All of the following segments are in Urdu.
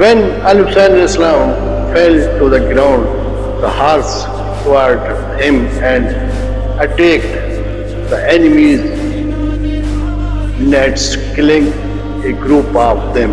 When Al-Husayn al-Islam fell to the ground, the horse toward him and attacked the enemies nets, killing a group of them.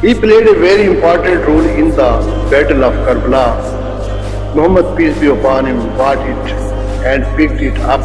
He played a very important role in the Battle of Karbala. Muhammad, peace be upon him, bought it and picked it up.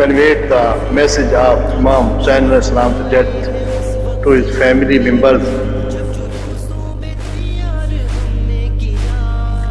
conveyed the message of Imam Husain al-Islam's death to his family members.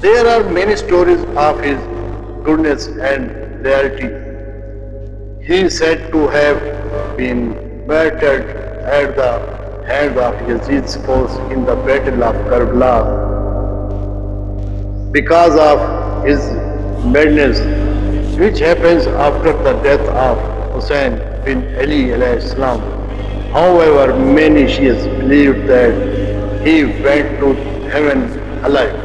There are many stories of his goodness and loyalty. He is said to have been martyred at the hand of Yazid's force in the Battle of Karbala. Because of his madness, which happens after the death of Hussein bin Ali alayhi salam. However, many Shias believe that he went to heaven alive.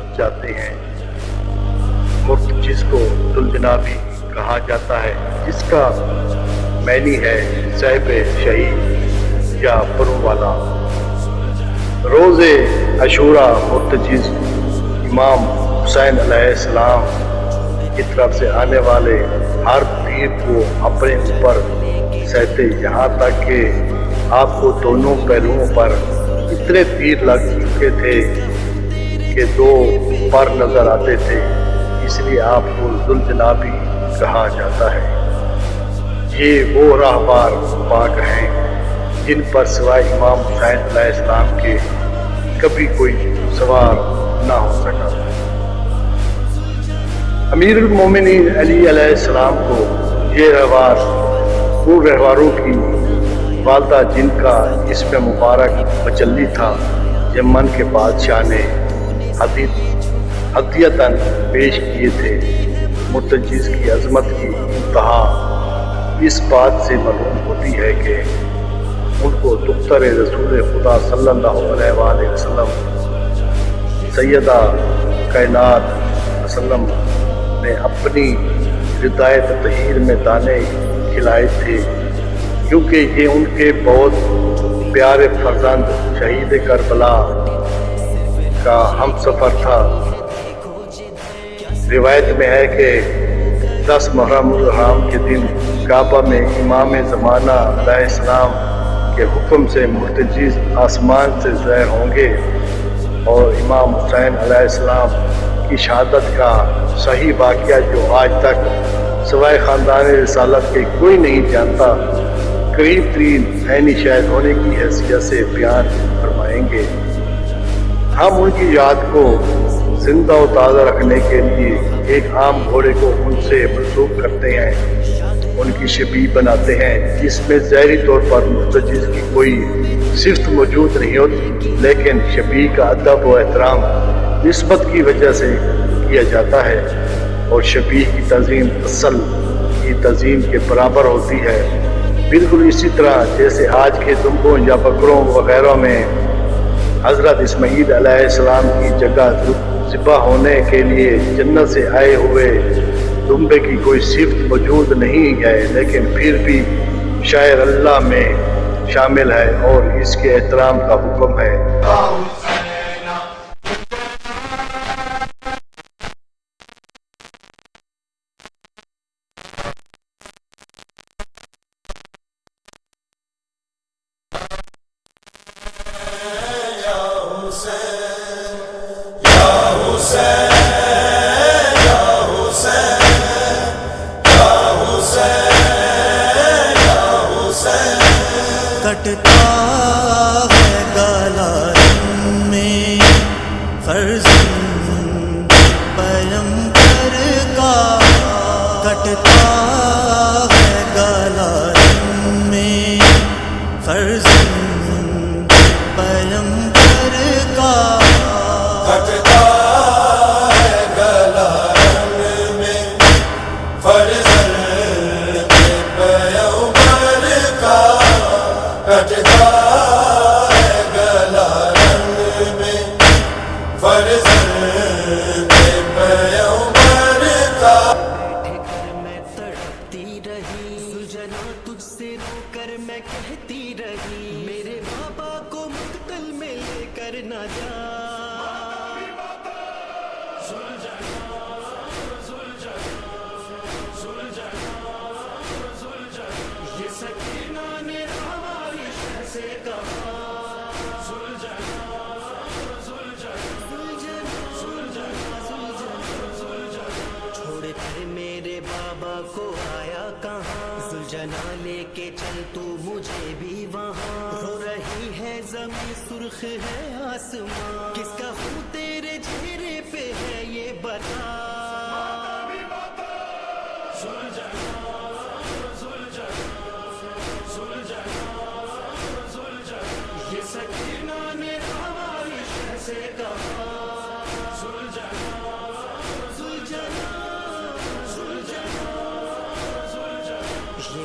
گھس جاتے ہیں۔ مرتجز کو ذوالجنابی کہا جاتا ہے، جس کا معنی ہے صاحب شہید یا پرو والا۔ روز عاشوراء مرتجز امام حسین علیہ السلام کی طرف سے آنے والے ہر تیر کو اپنے اوپر سہتے، یہاں تک کہ آپ کو دونوں پہلوؤں پر اتنے تیر لگ چکے تھے کہ دو پر نظر آتے تھے، اس لیے آپ کو ذوالجنابی کہا جاتا ہے۔ یہ وہ راہبار پاک ہیں جن پر سوائے امام حسین علیہ السلام کے کبھی کوئی سوار نہ ہو سکا۔ امیر المومنین علی علیہ السلام کو یہ رہوار ان رہواروں کی والدہ جن کا اسم مبارک مچلی تھا، یمن کے بادشاہ نے ہدیۃً پیش کیے تھے۔ مرتجز کی عظمت کی انتہا اس بات سے معلوم ہوتی ہے کہ ان کو دختر رسول خدا صلی اللہ علیہ وآلہ وسلم سیدہ کائنات وسلم نے اپنی ردائے تطہیر میں دانے کھلائے تھے، کیونکہ یہ ان کے بہت پیارے فرزند شہید کربلا کا ہم سفر تھا۔ روایت میں ہے کہ 10 محرم الحرام کے دن کعبہ میں امام زمانہ علیہ السلام کے حکم سے مرتجز آسمان سے ظاہر ہوں گے، اور امام حسین علیہ السلام کی شہادت کا صحیح واقعہ جو آج تک سوائے خاندان رسالت کے کوئی نہیں جانتا، قریب ترین عینی شاہد ہونے کی حیثیت سے بیان فرمائیں گے۔ ہم ان کی یاد کو زندہ و تازہ رکھنے کے لیے ایک عام گھوڑے کو ان سے منسوب کرتے ہیں، ان کی شبیہ بناتے ہیں، جس میں ظاہری طور پر مرتجز کی کوئی صفت موجود نہیں ہوتی، لیکن شبیہ کا ادب و احترام نسبت کی وجہ سے کیا جاتا ہے، اور شبیہ کی تعظیم اصل کی تعظیم کے برابر ہوتی ہے، بالکل اسی طرح جیسے آج کے دمبوں یا بکروں وغیرہ میں حضرت اسماعیل علیہ السلام کی جگہ ذبح ہونے کے لیے جنت سے آئے ہوئے دمبے کی کوئی صفت موجود نہیں ہے، لیکن پھر بھی شاعر اللہ میں شامل ہے اور اس کے احترام کا حکم ہے۔ کٹتا ہے گلا میں فرزند پیغمبر کا، کٹتا ہے گلا میں فرزند پیغمبر کا، کٹتا ہے گلا میں فرزند پیغمبر کا، کٹتا ہے گلا میں فرزند پیغمبر کا۔ بیٹھے گھر میں تڑپتی رہی، سلجھنا تجھ سے رو کر میں کہتی رہی، میرے بابا کو مقتل میں لے کر نہ جا۔ یہ سکینہ نے ہماری شہ سے کہا، چھوڑ کر میرے بابا کو آیا کہاں، سلجھنا لے کے چل تو مجھے بھی وہاں، رو رہی ہے زمین سرخ ہے آسمان، کس کا خون تیرے چہرے پہ ہے یہ بتا۔ یہ سکینہ نے ہماری شہ سے کہا، یہ